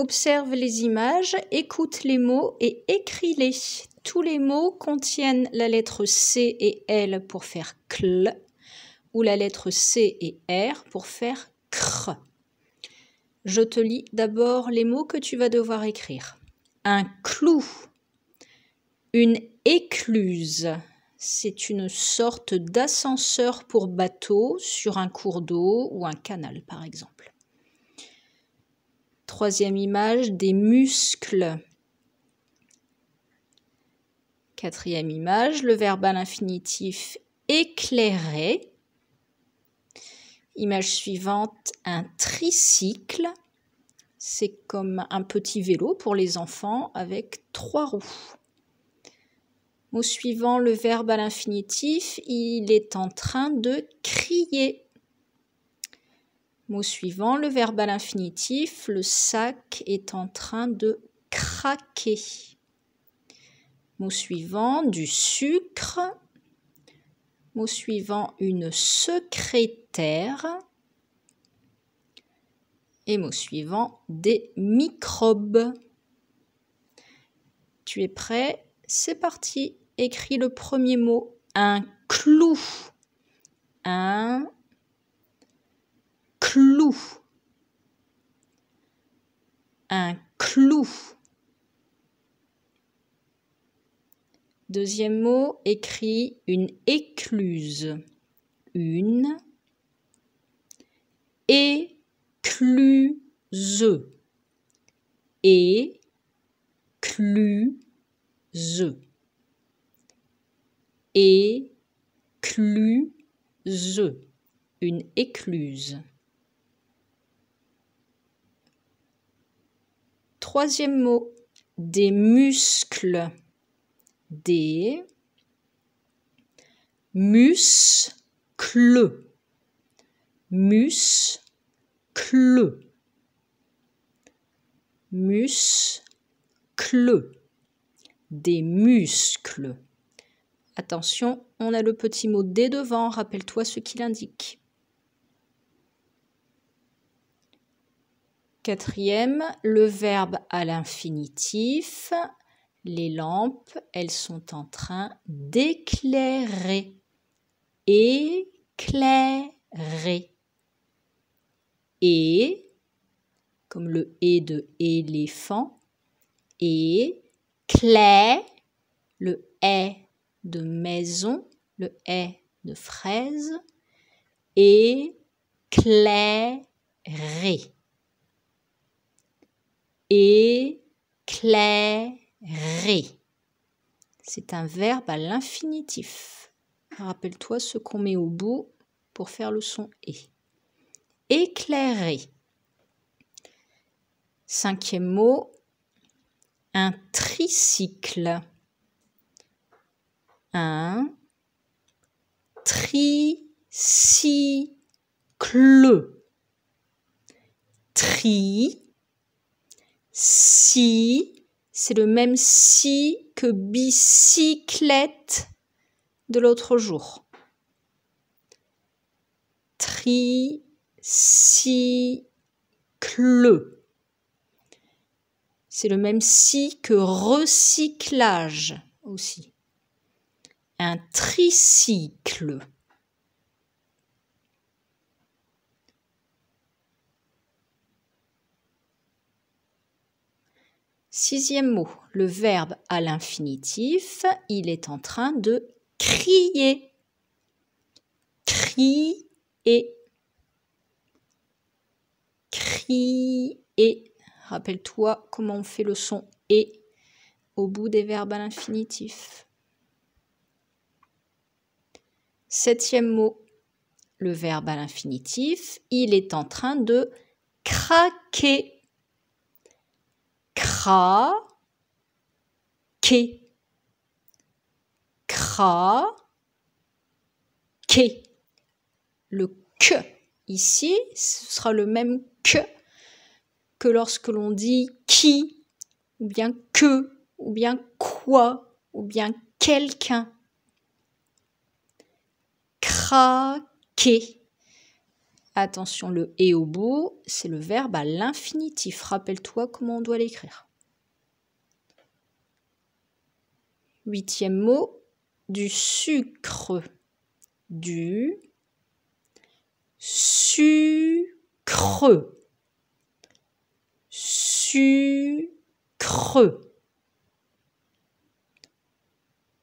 Observe les images, écoute les mots et écris-les. Tous les mots contiennent la lettre C et L pour faire CL ou la lettre C et R pour faire CR. Je te lis d'abord les mots que tu vas devoir écrire. Un clou, une écluse, c'est une sorte d'ascenseur pour bateau sur un cours d'eau ou un canal par exemple. Troisième image, des muscles. Quatrième image, le verbe à l'infinitif éclairer. Image suivante, un tricycle. C'est comme un petit vélo pour les enfants avec 3 roues. Mot suivant, le verbe à l'infinitif, il est en train de crier. Mot suivant, le verbe à l'infinitif, le sac est en train de craquer. Mot suivant, du sucre. Mot suivant, une secrétaire. Et mot suivant, des microbes. Tu es prêt? C'est parti. Écris le premier mot. Un clou. Un clou. Un clou. Deuxième mot, écris une écluse. Une écluse. Écluse. Écluse. Une écluse. Troisième mot, des muscles. Des muscles. Muscles. Muscles. Des muscles. Attention, on a le petit mot des devant, rappelle-toi ce qu'il indique. Quatrième, le verbe à l'infinitif. Les lampes, elles sont en train d'éclairer. Éclairer. Et, comme le et de éléphant. Et, clé, le est de maison, le est de fraise. Éclairer. Éclairer. C'est un verbe à l'infinitif. Rappelle-toi ce qu'on met au bout pour faire le son « et ». Éclairer. Cinquième mot, un tricycle. Un tricycle. Si, c'est le même si que bicyclette de l'autre jour. Tricycle. C'est le même si que recyclage aussi. Un tricycle. Sixième mot, le verbe à l'infinitif, il est en train de crier. Crier. Crier. Rappelle-toi comment on fait le son « et » au bout des verbes à l'infinitif. Septième mot, le verbe à l'infinitif, il est en train de craquer. Craquer. Craquer. Le que ici, ce sera le même que lorsque l'on dit qui, ou bien que, ou bien quoi, ou bien quelqu'un. Craquer. Attention, le « et » au bout, c'est le verbe à l'infinitif. Rappelle-toi comment on doit l'écrire. 8e mot, du sucre. Du sucre. Sucre.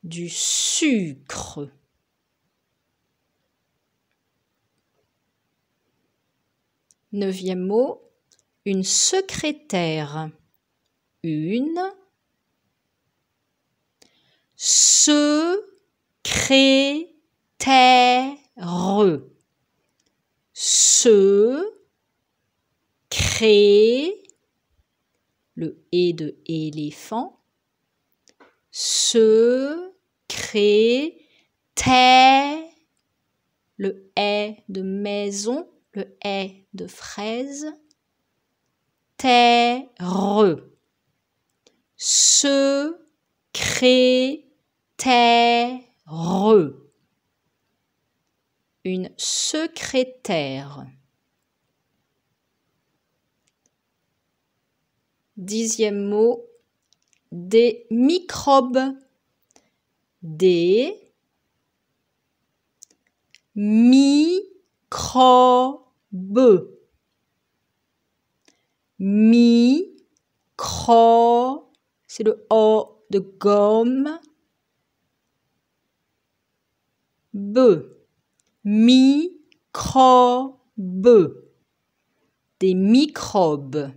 Du sucre. 9e mot, une secrétaire. Une secrétaire. Se crée, le « et » de éléphant, se crée, le « est » de maison, le « est » de fraise, terre, se crée, une secrétaire. 10e mot, des microbes. Des microbes. Micro, c'est le O de gomme. Microbe. Des microbes.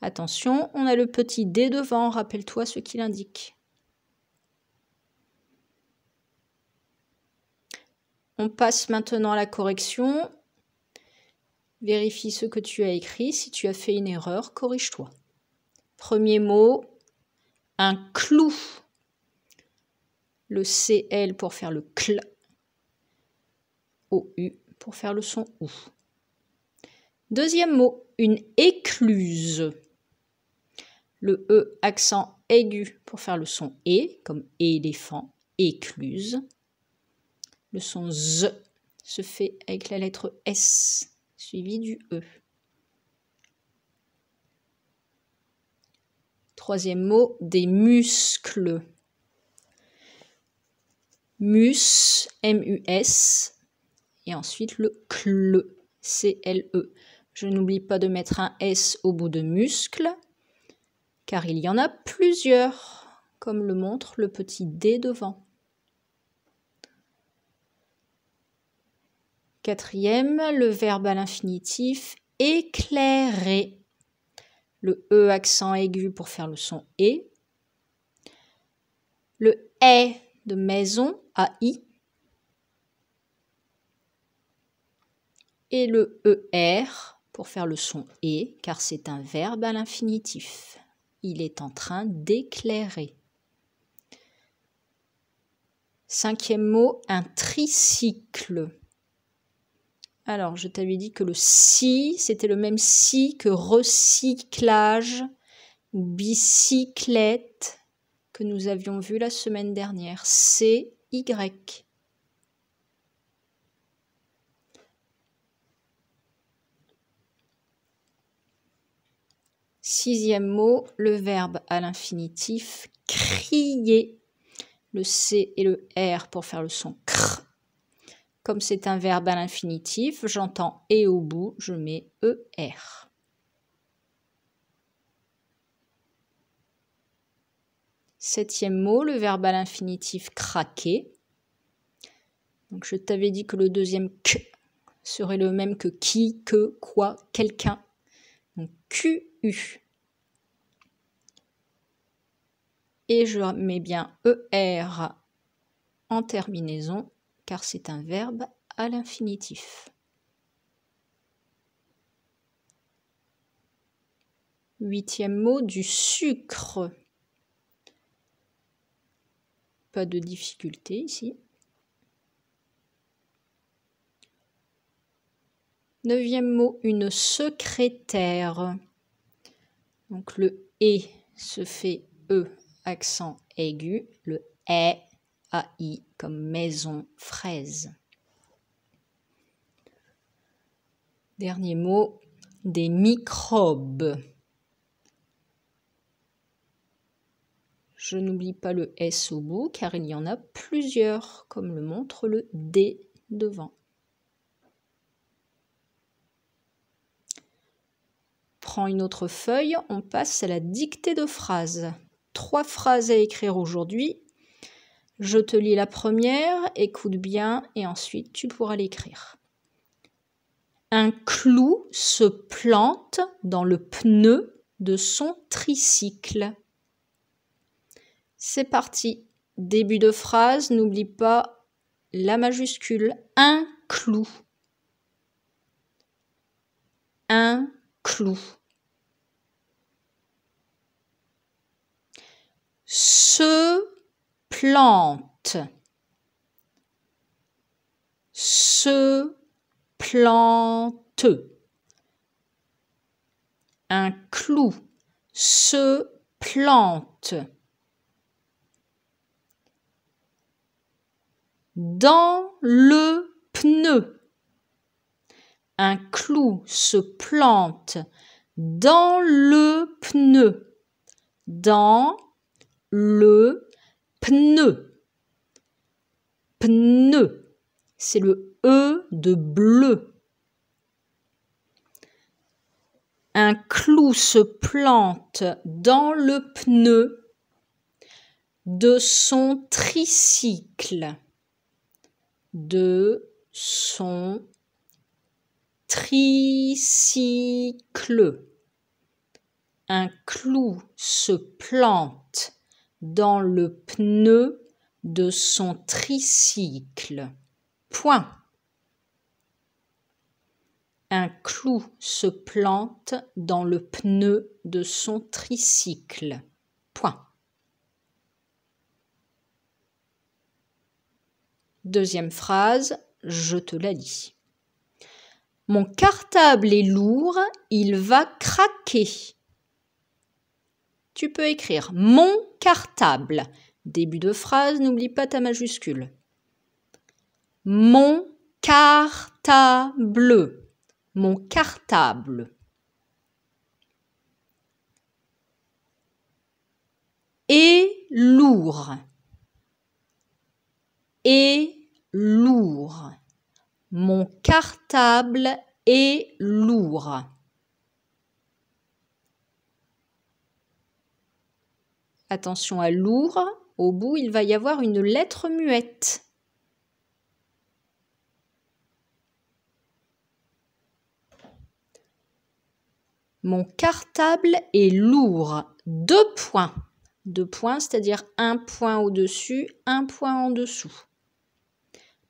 Attention, on a le petit D devant, rappelle-toi ce qu'il indique. On passe maintenant à la correction. Vérifie ce que tu as écrit. Si tu as fait une erreur, corrige-toi. Premier mot, un clou. Le CL pour faire le cl. OU pour faire le son OU. Deuxième mot, une écluse. Le E accent aigu pour faire le son E, comme éléphant, écluse. Le son Z se fait avec la lettre S, suivi du E. Troisième mot, des muscles. Mus, M-U-S, et ensuite le CLE, C-L-E. Je n'oublie pas de mettre un S au bout de muscle, car il y en a plusieurs, comme le montre le petit D devant. Quatrième, le verbe à l'infinitif éclairer. Le E accent aigu pour faire le son E. Le est de maison, AI. Et le ER pour faire le son E, car c'est un verbe à l'infinitif. Il est en train d'éclairer. Cinquième mot, un tricycle. Alors, je t'avais dit que le si, c'était le même si que recyclage ou bicyclette que nous avions vu la semaine dernière. C-Y. Sixième mot, le verbe à l'infinitif crier. Le C et le R pour faire le son cr. Comme c'est un verbe à l'infinitif, j'entends et au bout, je mets ER. Septième mot, le verbe à l'infinitif craquer. Donc je t'avais dit que le deuxième Q serait le même que qui, que, quoi, quelqu'un. Donc QU. Et je mets bien ER en terminaison, car c'est un verbe à l'infinitif. Huitième mot, du sucre. Pas de difficulté ici. Neuvième mot, une secrétaire. Donc le E se fait E, accent aigu. Le est, AI, comme maison, fraise. Dernier mot, des microbes. Je n'oublie pas le S au bout car il y en a plusieurs, comme le montre le D devant. Prends une autre feuille, on passe à la dictée de phrases. 3 phrases à écrire aujourd'hui. Je te lis la première, écoute bien et ensuite tu pourras l'écrire. Un clou se plante dans le pneu de son tricycle. C'est parti. Début de phrase, n'oublie pas la majuscule. Un clou. Un clou. Se plante. Se plante. Un clou se plante dans le pneu. Un clou se plante dans le pneu. Dans le pneu. Pneu. C'est le E de bleu. Un clou se plante dans le pneu de son tricycle. De son tricycle. Un clou se plante dans le pneu de son tricycle. Point. Un clou se plante dans le pneu de son tricycle. Point. Deuxième phrase, je te la lis. Mon cartable est lourd, il va craquer. Tu peux écrire mon cartable. Début de phrase, n'oublie pas ta majuscule. Mon cartable. Mon cartable. Est lourd. Est lourd. Mon cartable est lourd. Attention à lourd, au bout il va y avoir une lettre muette. Mon cartable est lourd. 2 points. 2 points, c'est-à-dire 1 point au-dessus, 1 point en dessous.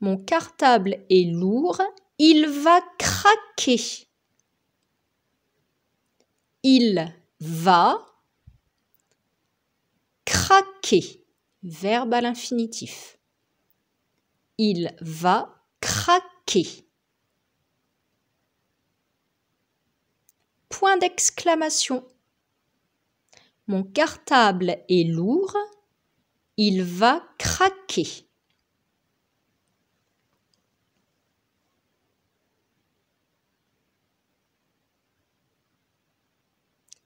Mon cartable est lourd, il va craquer. Il va craquer. Verbe à l'infinitif. Il va craquer. Point d'exclamation. Mon cartable est lourd, il va craquer.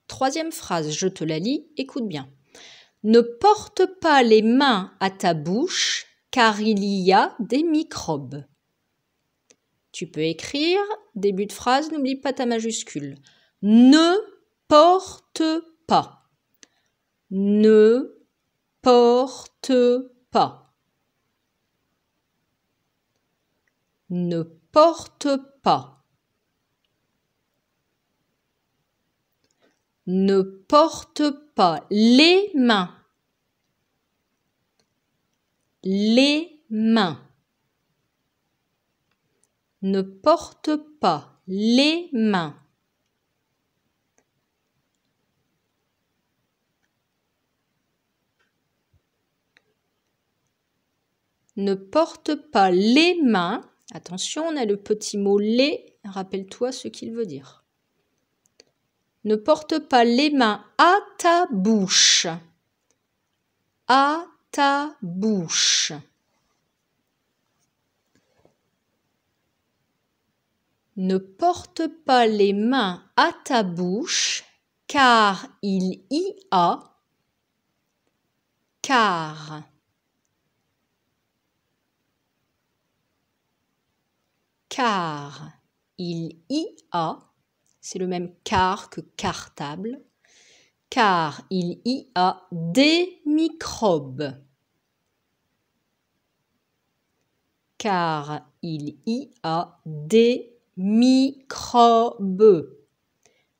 Troisième phrase, je te la lis, écoute bien. Ne porte pas les mains à ta bouche, car il y a des microbes. Tu peux écrire, début de phrase, n'oublie pas ta majuscule. Ne porte pas. Ne porte pas. Ne porte pas. Ne porte pas les mains. Les mains. Ne porte pas les mains. Ne porte pas les mains. Attention, on a le petit mot les. Rappelle-toi ce qu'il veut dire. Ne porte pas les mains à ta bouche. À ta bouche. Ne porte pas les mains à ta bouche, car il y a, car il y a, c'est le même car que cartable, car il y a des microbes. Car il y a des microbes.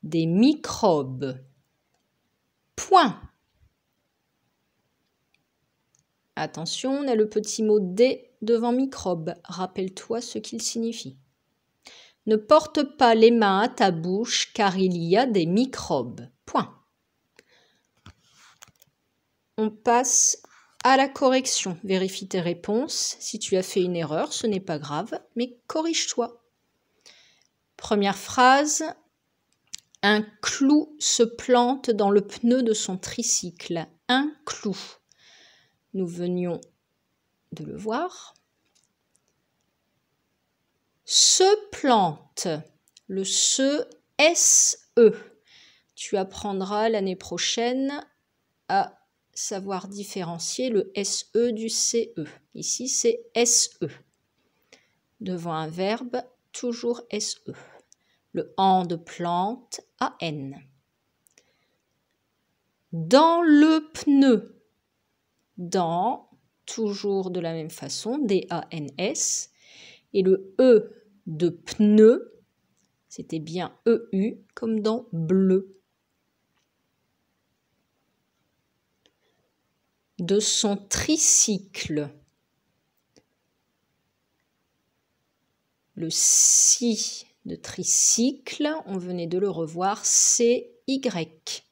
Des microbes. Point. Attention, on a le petit mot des devant microbe. Rappelle-toi ce qu'il signifie. Ne porte pas les mains à ta bouche car il y a des microbes. Point. On passe à la correction. Vérifie tes réponses. Si tu as fait une erreur, ce n'est pas grave, mais corrige-toi. Première phrase. Un clou se plante dans le pneu de son tricycle. Un clou. Nous venions de le voir. Se plante. Le se, S-E. Tu apprendras l'année prochaine à savoir différencier le SE du CE. Ici, c'est SE. Devant un verbe, toujours SE. Le en de plante, AN. Dans le pneu. Dans, toujours de la même façon, D-A-N-S. Et le E de pneu, c'était bien EU, comme dans bleu. De son tricycle. Le si de tricycle, on venait de le revoir, C-Y.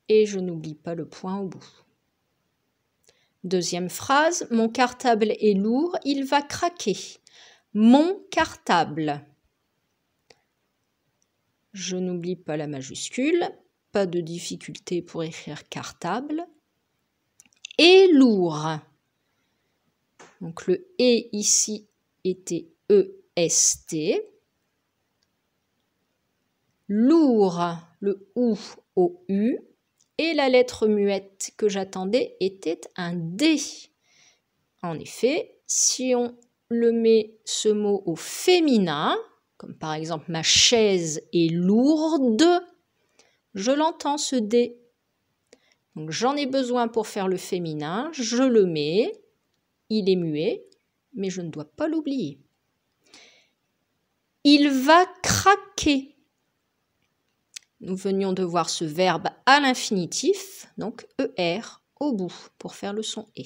Et je n'oublie pas le point au bout. Deuxième phrase, mon cartable est lourd, il va craquer. Mon cartable. Je n'oublie pas la majuscule, pas de difficulté pour écrire cartable. Et lourd. Donc le et ici était E-S-T. Lourd, le ou au U. Et la lettre muette que j'attendais était un D. En effet, si on le met ce mot au féminin, comme par exemple ma chaise est lourde, je l'entends ce D. Donc j'en ai besoin pour faire le féminin, je le mets, il est muet, mais je ne dois pas l'oublier. Il va craquer. Nous venions de voir ce verbe à l'infinitif, donc ER au bout, pour faire le son E.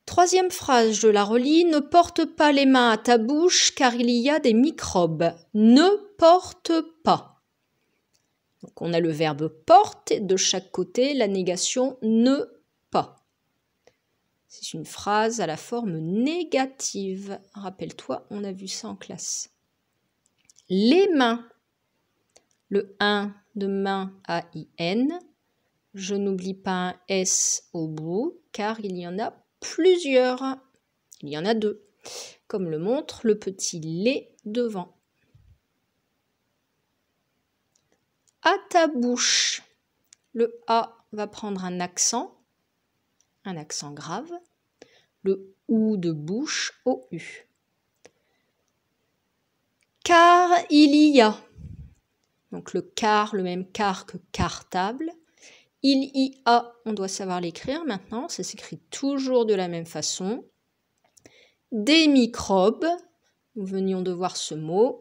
Troisième phrase, je la relis. Ne porte pas les mains à ta bouche car il y a des microbes. Ne porte pas. Donc on a le verbe porte et de chaque côté la négation ne pas. C'est une phrase à la forme négative. Rappelle-toi, on a vu ça en classe. Les mains. Le 1 de main, A-I-N. Je n'oublie pas un S au bout, car il y en a plusieurs. Il y en a deux, comme le montre le petit les devant. À ta bouche. Le A va prendre un accent grave. Le OU de bouche au U. Car il y a. Donc le car, le même car que cartable. Il y a, on doit savoir l'écrire maintenant, ça s'écrit toujours de la même façon. Des microbes, nous venions de voir ce mot.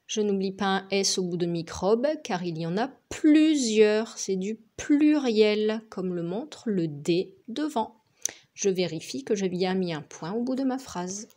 Je n'oublie pas un S au bout de microbe, car il y en a plusieurs, c'est du pluriel, comme le montre le D devant. Je vérifie que j'ai bien mis un point au bout de ma phrase.